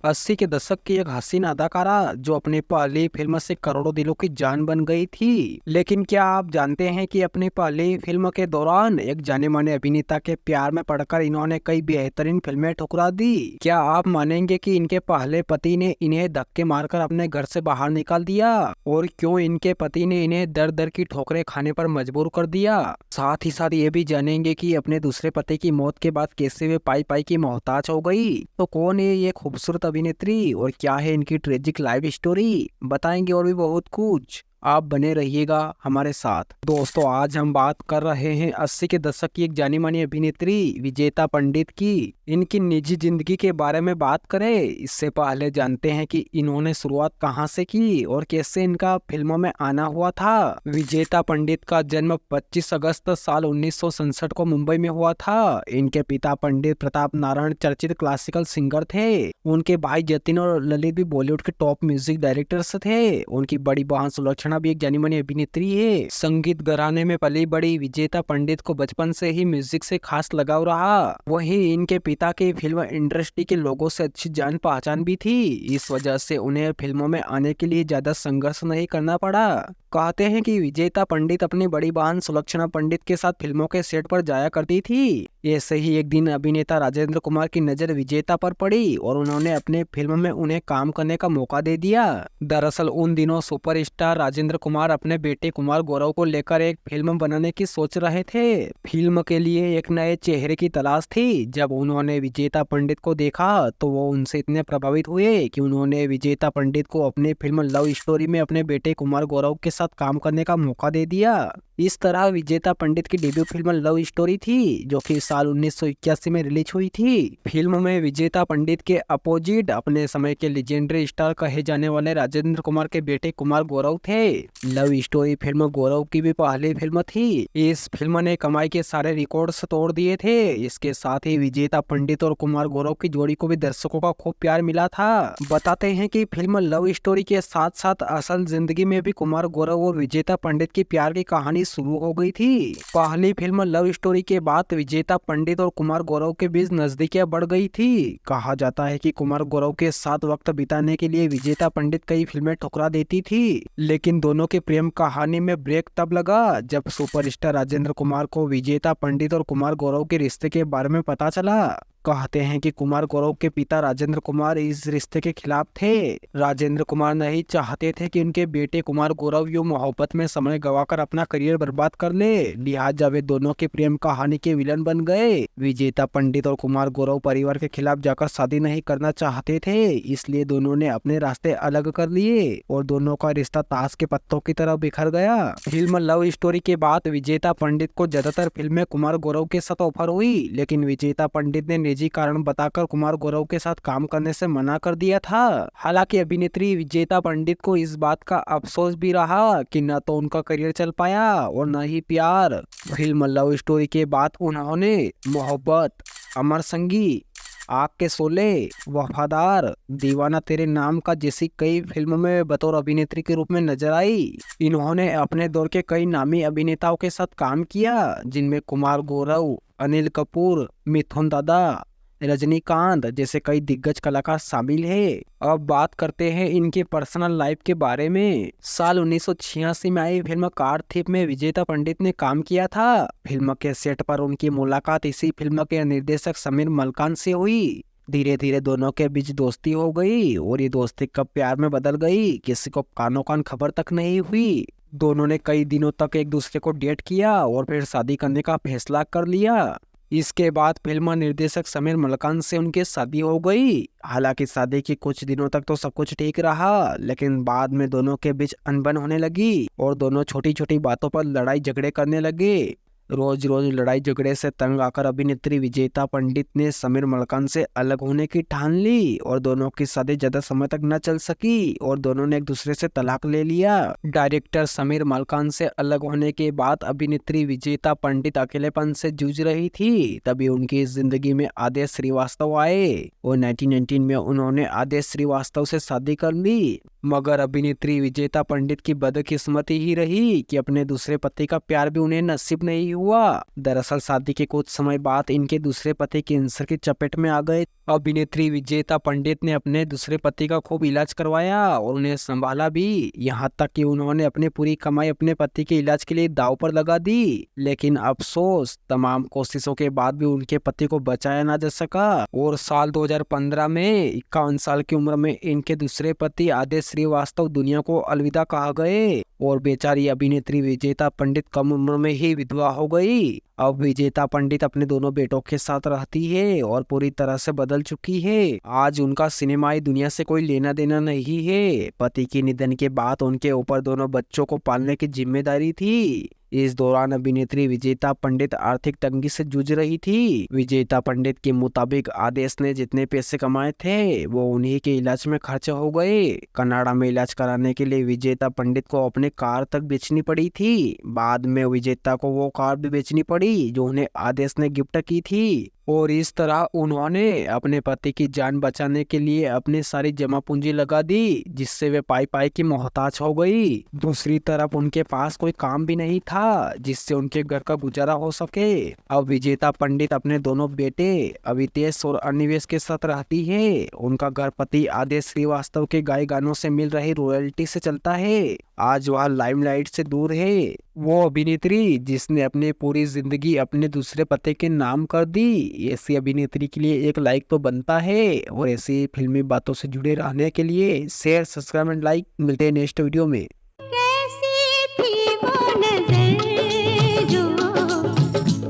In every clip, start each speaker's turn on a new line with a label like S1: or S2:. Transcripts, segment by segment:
S1: 80 के दशक की एक हसीन अदाकारा जो अपनी पहली फिल्म से करोड़ों दिलों की जान बन गई थी। लेकिन क्या आप जानते हैं कि अपनी पहली फिल्म के दौरान एक जाने माने अभिनेता के प्यार में पड़कर इन्होंने कई बेहतरीन फिल्में ठुकरा दी। क्या आप मानेंगे कि इनके पहले पति ने इन्हें धक्के मारकर अपने घर से बाहर निकाल दिया, और क्यों इनके पति ने इन्हें दर दर की ठोकरें खाने पर मजबूर कर दिया। साथ ही साथ ये भी जानेंगे कि अपने दूसरे पति की मौत के बाद कैसे वे पाई पाई की मोहताज हो गई। तो कौन है ये खूबसूरत अभिनेत्री और क्या है इनकी ट्रेजिक लाइफ स्टोरी, बताएंगे और भी बहुत कुछ। आप बने रहिएगा हमारे साथ। दोस्तों, आज हम बात कर रहे हैं 80 के दशक की एक जानी मानी अभिनेत्री विजेता पंडित की। इनकी निजी जिंदगी के बारे में बात करें इससे पहले जानते हैं कि इन्होंने शुरुआत कहां से की और कैसे इनका फिल्मों में आना हुआ था। विजेता पंडित का जन्म 25 अगस्त साल 1967 को मुंबई में हुआ था। इनके पिता पंडित प्रताप नारायण चर्चित क्लासिकल सिंगर थे। उनके भाई जतिन और ललित भी बॉलीवुड के टॉप म्यूजिक डायरेक्टर्स थे। उनकी बड़ी बहन सुलक्षणा भी एक जानी मानी अभिनेत्री है। संगीत घराने में पली बड़ी विजेता पंडित को बचपन से ही म्यूजिक से खास लगाव रहा। वहीं इनके पिता की फिल्म इंडस्ट्री के लोगों से अच्छी जान पहचान भी थी। इस वजह से उन्हें फिल्मों में आने के लिए ज्यादा संघर्ष नहीं करना पड़ा। कहते हैं कि विजेता पंडित अपनी बड़ी बहन सुलक्षणा पंडित के साथ फिल्मों के सेट पर जाया करती थी। ऐसे ही एक दिन अभिनेता राजेंद्र कुमार की नजर विजेता पर पड़ी और उन्होंने अपने फिल्म में उन्हें काम करने का मौका दे दिया। दरअसल उन दिनों सुपरस्टार राजेंद्र कुमार अपने बेटे कुमार गौरव को लेकर एक फिल्म बनाने की सोच रहे थे। फिल्म के लिए एक नए चेहरे की तलाश थी। जब उन्होंने विजेता पंडित को देखा तो वो उनसे इतने प्रभावित हुए कि उन्होंने विजेता पंडित को अपनी फिल्म लव स्टोरी में अपने बेटे कुमार गौरव के साथ काम करने का मौका दे दिया। इस तरह विजेता पंडित की डेब्यू फिल्म लव स्टोरी थी, जो कि साल 1981 में रिलीज हुई थी। फिल्म में विजेता पंडित के अपोजिट अपने समय के लेजेंडरी स्टार कहे जाने वाले राजेंद्र कुमार के बेटे कुमार गौरव थे। लव स्टोरी फिल्म गौरव की भी पहली फिल्म थी। इस फिल्म ने कमाई के सारे रिकॉर्ड्स तोड़ दिए थे। इसके साथ ही विजेता पंडित और कुमार गौरव की जोड़ी को भी दर्शकों का खूब प्यार मिला था। बताते हैं कि फिल्म लव स्टोरी के साथ साथ असल जिंदगी में भी कुमार गौरव और विजेता पंडित की प्यार की कहानी शुरू हो गई थी। पहली फिल्म लव स्टोरी के बाद विजेता पंडित और कुमार गौरव के बीच नजदीकियां बढ़ गई थी। कहा जाता है कि कुमार गौरव के साथ वक्त बिताने के लिए विजेता पंडित कई फिल्में ठुकरा देती थी, लेकिन दोनों के प्रेम कहानी में ब्रेक तब लगा जब सुपरस्टार राजेंद्र कुमार को विजेता पंडित और कुमार गौरव के रिश्ते के बारे में पता चला। कहते हैं कि कुमार गौरव के पिता राजेंद्र कुमार इस रिश्ते के खिलाफ थे। राजेंद्र कुमार नहीं चाहते थे कि उनके बेटे कुमार गौरव यूं मोहब्बत में समय गवाकर अपना करियर बर्बाद कर ले। लिहाजा वे दोनों की प्रेम कहानी के विलन बन गए। विजेता पंडित और कुमार गौरव परिवार के खिलाफ जाकर शादी नहीं करना चाहते थे, इसलिए दोनों ने अपने रास्ते अलग कर लिए और दोनों का रिश्ता ताश के पत्तों की तरह बिखर गया। फिल्म लव स्टोरी के बाद विजेता पंडित को ज्यादातर फिल्में कुमार गौरव के साथ ऑफर हुई, लेकिन विजेता पंडित ने निजी कारण बताकर कुमार गौरव के साथ काम करने से मना कर दिया था। हालांकि अभिनेत्री विजेता पंडित को इस बात का अफसोस भी रहा कि न तो उनका करियर चल पाया और न ही प्यार। फिल्म लव स्टोरी के बाद उन्होंने मोहब्बत, अमर संगी, आग के शोले, वफादार, दीवाना तेरे नाम का जैसी कई फिल्मों में बतौर अभिनेत्री के रूप में नजर आई। इन्होंने अपने दौर के कई नामी अभिनेताओं के साथ काम किया, जिनमें कुमार गौरव, अनिल कपूर, मिथुन दादा, रजनीकांत जैसे कई दिग्गज कलाकार शामिल हैं। अब बात करते हैं इनके पर्सनल लाइफ के बारे में। साल 1986 में आई फिल्म कार थीफ में विजेता पंडित ने काम किया था। फिल्म के सेट पर उनकी मुलाकात इसी फिल्म के निर्देशक समीर मलकान से हुई। धीरे धीरे दोनों के बीच दोस्ती हो गई और ये दोस्ती कब प्यार में बदल गई, किसी को कानो कान खबर तक नहीं हुई। दोनों ने कई दिनों तक एक दूसरे को डेट किया और फिर शादी करने का फैसला कर लिया। इसके बाद फिल्म निर्देशक समीर मलकान से उनकी शादी हो गई। हालांकि शादी के कुछ दिनों तक तो सब कुछ ठीक रहा, लेकिन बाद में दोनों के बीच अनबन होने लगी और दोनों छोटी छोटी बातों पर लड़ाई झगड़े करने लगे। रोज रोज लड़ाई झगड़े से तंग आकर अभिनेत्री विजेता पंडित ने समीर मलकान से अलग होने की ठान ली और दोनों की शादी ज्यादा समय तक न चल सकी और दोनों ने एक दूसरे से तलाक ले लिया। डायरेक्टर समीर मलकान से अलग होने के बाद अभिनेत्री विजेता पंडित अकेलेपन से जूझ रही थी। तभी उनकी जिंदगी में आदेश श्रीवास्तव आए और 1919 में उन्होंने आदेश श्रीवास्तव से शादी कर ली। मगर अभिनेत्री विजेता पंडित की बदकिस्मती ही रही कि अपने दूसरे पति का प्यार भी उन्हें नसीब नहीं हुआ। दरअसल शादी के कुछ समय बाद इनके दूसरे पति कैंसर की चपेट में आ गए। अभिनेत्री विजेता पंडित ने अपने दूसरे पति का खूब इलाज करवाया और उन्हें संभाला भी, यहाँ तक कि उन्होंने अपनी पूरी कमाई अपने पति के इलाज के लिए दांव पर लगा दी। लेकिन अफसोस, तमाम कोशिशों के बाद भी उनके पति को बचाया ना जा सका और साल 2015 में 51 साल की उम्र में इनके दूसरे पति आदेश श्रीवास्तव दुनिया को अलविदा कहा गए और बेचारी अभिनेत्री विजेता पंडित कम उम्र में ही विधवा हो गई। अब विजेता पंडित अपने दोनों बेटों के साथ रहती है और पूरी तरह से बदल चुकी है। आज उनका सिनेमाई दुनिया से कोई लेना देना नहीं है। पति के निधन के बाद उनके ऊपर दोनों बच्चों को पालने की जिम्मेदारी थी। इस दौरान अभिनेत्री विजेता पंडित आर्थिक तंगी से जूझ रही थी। विजेता पंडित के मुताबिक आदेश ने जितने पैसे कमाए थे वो उन्हीं के इलाज में खर्च हो गए। कनाडा में इलाज कराने के लिए विजेता पंडित को अपनी कार तक बेचनी पड़ी थी। बाद में विजेता को वो कार भी बेचनी पड़ी जो उन्हें आदेश ने गिफ्ट की थी और इस तरह उन्होंने अपने पति की जान बचाने के लिए अपनी सारी जमा पूंजी लगा दी, जिससे वे पाई पाई की मोहताज हो गई। दूसरी तरफ उनके पास कोई काम भी नहीं था जिससे उनके घर का गुजारा हो सके। अब विजेता पंडित अपने दोनों बेटे अवितेश और अनिवेश के साथ रहती है। उनका घर पति आदेश श्रीवास्तव के गाय गानों से मिल रही रॉयल्टी से चलता है। आज वह लाइमलाइट से दूर है। वो अभिनेत्री जिसने अपनी पूरी जिंदगी अपने दूसरे पति के नाम कर दी, ऐसी अभिनेत्री के लिए एक लाइक तो बनता है। और ऐसी फिल्मी बातों से जुड़े रहने के लिए शेयर, सब्सक्राइब एंड लाइक। मिलते हैं नेक्स्ट वीडियो में।
S2: कैसी थी वो नज़र जो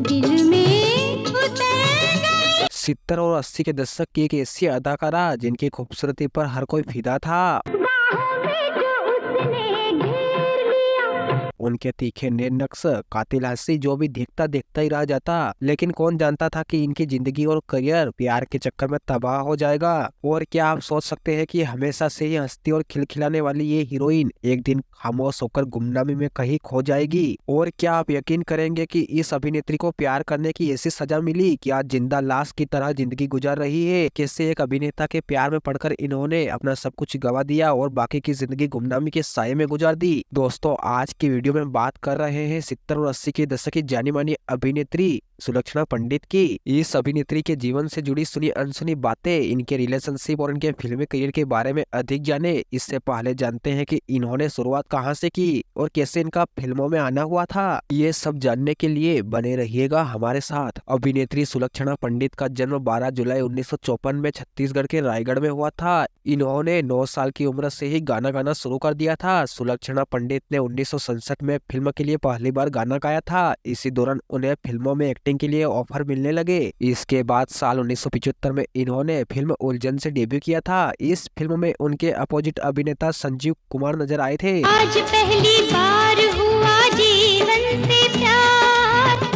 S2: दिल में उतर गई।
S1: 70 और 80 के दशक की एक ऐसी अदाकारा जिनकी खूबसूरती पर हर कोई फिदा था।
S2: बाहों में जो उसने घेर लिया।
S1: उनके तीखे नैन नक्श, कातिल हंसी जो भी देखता देखता ही रह जाता। लेकिन कौन जानता था कि इनकी जिंदगी और करियर प्यार के चक्कर में तबाह हो जाएगा। और क्या आप सोच सकते हैं कि हमेशा से ही हंसती और खिलखिलाने वाली ये हीरोइन एक दिन खामोश होकर गुमनामी में कहीं खो जाएगी। और क्या आप यकीन करेंगे कि इस अभिनेत्री को प्यार करने की ऐसी सजा मिली कि आज जिंदा लाश की तरह जिंदगी गुजार रही है। कैसे एक अभिनेता के प्यार में पड़कर इन्होंने अपना सब कुछ गवा दिया और बाकी की जिंदगी गुमनामी के साये में गुजार दी। दोस्तों, आज की वीडियो में बात कर रहे हैं 70 और 80 के दशक की जानी मानी अभिनेत्री सुलक्षणा पंडित की। इस अभिनेत्री के जीवन से जुड़ी सुनी अनसुनी बातें, इनके रिलेशनशिप और इनके फिल्मी करियर के बारे में अधिक जाने इससे पहले जानते हैं कि इन्होंने शुरुआत कहां से की और कैसे इनका फिल्मों में आना हुआ था। ये सब जानने के लिए बने रहिएगा हमारे साथ। अभिनेत्री सुलक्षणा पंडित का जन्म 12 जुलाई 1954 में छत्तीसगढ़ के रायगढ़ में हुआ था। इन्होंने 9 साल की उम्र से ही गाना गाना शुरू कर दिया था। सुलक्षणा पंडित ने 1967 में फिल्म के लिए पहली बार गाना गाया था। इसी दौरान उन्हें फिल्मों में एक्टिंग के लिए ऑफर मिलने लगे। इसके बाद साल 1975 में इन्होंने फिल्म उलझन से डेब्यू किया था। इस फिल्म में उनके अपोजिट अभिनेता संजीव कुमार नजर आए थे।
S2: आज पहली बार हुआ जीवन से प्यार।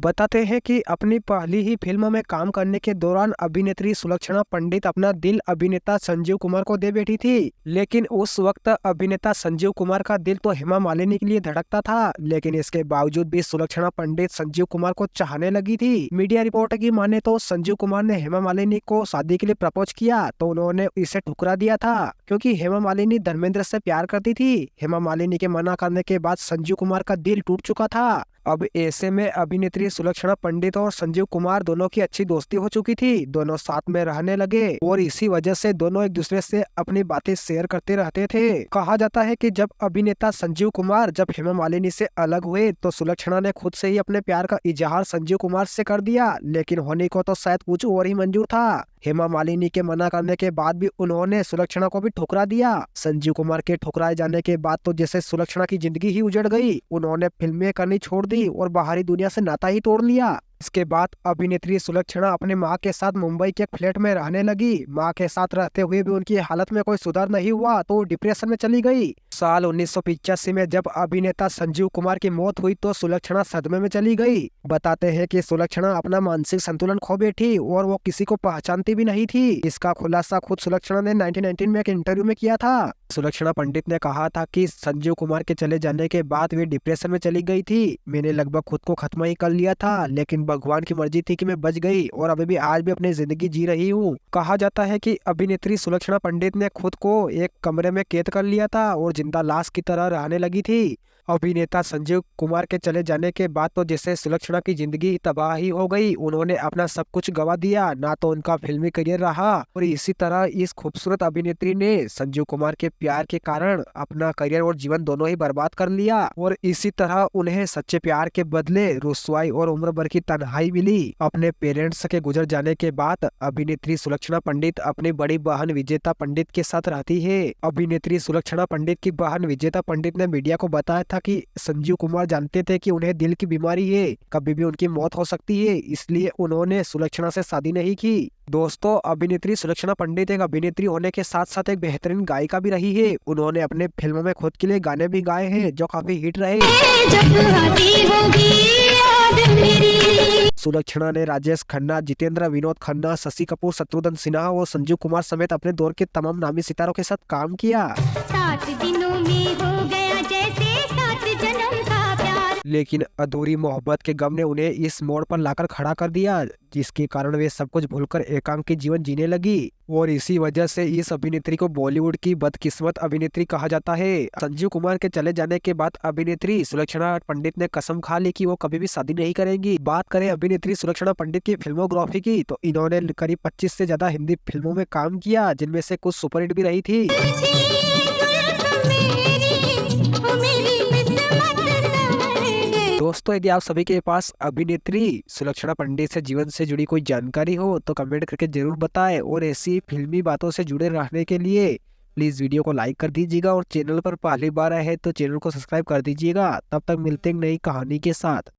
S1: बताते हैं कि अपनी पहली ही फिल्म में काम करने के दौरान अभिनेत्री सुलक्षणा पंडित अपना दिल अभिनेता संजीव कुमार को दे बैठी थी। लेकिन उस वक्त अभिनेता संजीव कुमार का दिल तो हेमा मालिनी के लिए धड़कता था। लेकिन इसके बावजूद भी सुलक्षणा पंडित संजीव कुमार को चाहने लगी थी। मीडिया रिपोर्ट की माने तो संजीव कुमार ने हेमा मालिनी को शादी के लिए प्रपोज किया तो उन्होंने इसे ठुकरा दिया था, क्योंकि हेमा मालिनी धर्मेंद्र से प्यार करती थी। हेमा मालिनी के मना करने के बाद संजीव कुमार का दिल टूट चुका था। अब ऐसे में अभिनेत्री सुलक्षणा पंडित और संजीव कुमार दोनों की अच्छी दोस्ती हो चुकी थी। दोनों साथ में रहने लगे और इसी वजह से दोनों एक दूसरे से अपनी बातें शेयर करते रहते थे। कहा जाता है कि जब अभिनेता संजीव कुमार जब हेमा मालिनी से अलग हुए तो सुलक्षणा ने खुद से ही अपने प्यार का इजहार संजीव कुमार से कर दिया। लेकिन होने को तो शायद कुछ और ही मंजूर था। हेमा मालिनी के मना करने के बाद भी उन्होंने सुलक्षणा को भी ठुकरा दिया। संजीव कुमार के ठुकराए जाने के बाद तो जैसे सुलक्षणा की जिंदगी ही उजड़ गई। उन्होंने फिल्में करनी छोड़ दी और बाहरी दुनिया से नाता ही तोड़ लिया। इसके बाद अभिनेत्री सुलक्षणा अपने मां के साथ मुंबई के फ्लैट में रहने लगी। मां के साथ रहते हुए भी उनकी हालत में कोई सुधार नहीं हुआ तो डिप्रेशन में चली गई। साल 1985 में जब अभिनेता संजीव कुमार की मौत हुई तो सुलक्षणा सदमे में चली गई। बताते हैं कि सुलक्षणा अपना मानसिक संतुलन खो बैठी और वो किसी को पहचानती भी नहीं थी। इसका खुलासा खुद सुलक्षणा ने 1919 में एक इंटरव्यू में किया था। सुलक्षणा पंडित ने कहा था कि संजीव कुमार के चले जाने के बाद वे डिप्रेशन में चली गई थी। मैंने लगभग खुद को खत्म ही कर लिया था, लेकिन भगवान की मर्जी थी कि मैं बच गई और अभी भी आज भी अपनी जिंदगी जी रही हूँ। कहा जाता है कि अभिनेत्री सुलक्षणा पंडित ने खुद को एक कमरे में कैद कर लिया था और जिंदा लाश की तरह रहने लगी थी। अभिनेता संजीव कुमार के चले जाने के बाद तो जैसे सुलक्षणा की जिंदगी तबाह ही हो गई। उन्होंने अपना सब कुछ गवा दिया, ना तो उनका फिल्मी करियर रहा और इसी तरह इस खूबसूरत अभिनेत्री ने संजीव कुमार के प्यार के कारण अपना करियर और जीवन दोनों ही बर्बाद कर लिया और इसी तरह उन्हें सच्चे प्यार के बदले रुसवाई और उम्र भर की तन्हाई मिली। अपने पेरेंट्स के गुजर जाने के बाद अभिनेत्री सुलक्षणा पंडित अपनी बड़ी बहन विजेता पंडित के साथ रहती है। अभिनेत्री सुलक्षणा पंडित की बहन विजेता पंडित ने मीडिया को बताया था कि संजीव कुमार जानते थे कि उन्हें दिल की बीमारी है, कभी भी उनकी मौत हो सकती है, इसलिए उन्होंने सुलक्षणा से शादी नहीं की। दोस्तों, अभिनेत्री सुलक्षणा पंडित एक अभिनेत्री होने के साथ साथ एक बेहतरीन गायिका भी रही है। उन्होंने अपने फिल्मों में खुद के लिए गाने भी गाए हैं जो काफी हिट रहे। सुलक्षणा ने राजेश खन्ना, जितेंद्र, विनोद खन्ना, शशि कपूर, शत्रुघ्न सिन्हा और संजीव कुमार समेत अपने दौर के तमाम नामी सितारों के साथ काम किया।
S2: 7 दिनों में हो गया जैसे 7 जन्म का प्यार।
S1: लेकिन अधूरी मोहब्बत के गम ने उन्हें इस मोड़ पर लाकर खड़ा कर दिया, जिसके कारण वे सब कुछ भूलकर एकांकी जीवन जीने लगी और इसी वजह से इस अभिनेत्री को बॉलीवुड की बदकिस्मत अभिनेत्री कहा जाता है। संजीव कुमार के चले जाने के बाद अभिनेत्री सुलक्षणा पंडित ने कसम खा ली कि वो कभी भी शादी नहीं करेंगी। बात करें अभिनेत्री सुलक्षणा पंडित की फिल्मोग्राफी की, तो इन्होंने करीब 25 से ज्यादा हिंदी फिल्मों में काम किया, जिनमें से कुछ सुपरहिट भी रही थी। दोस्तों, यदि आप सभी के पास अभिनेत्री सुलक्षणा पंडित से जीवन से जुड़ी कोई जानकारी हो तो कमेंट करके जरूर बताएं और ऐसी फिल्मी बातों से जुड़े रहने के लिए प्लीज वीडियो को लाइक कर दीजिएगा और चैनल पर पहली बार आए हैं तो चैनल को सब्सक्राइब कर दीजिएगा। तब तक मिलते हैं नई कहानी के साथ।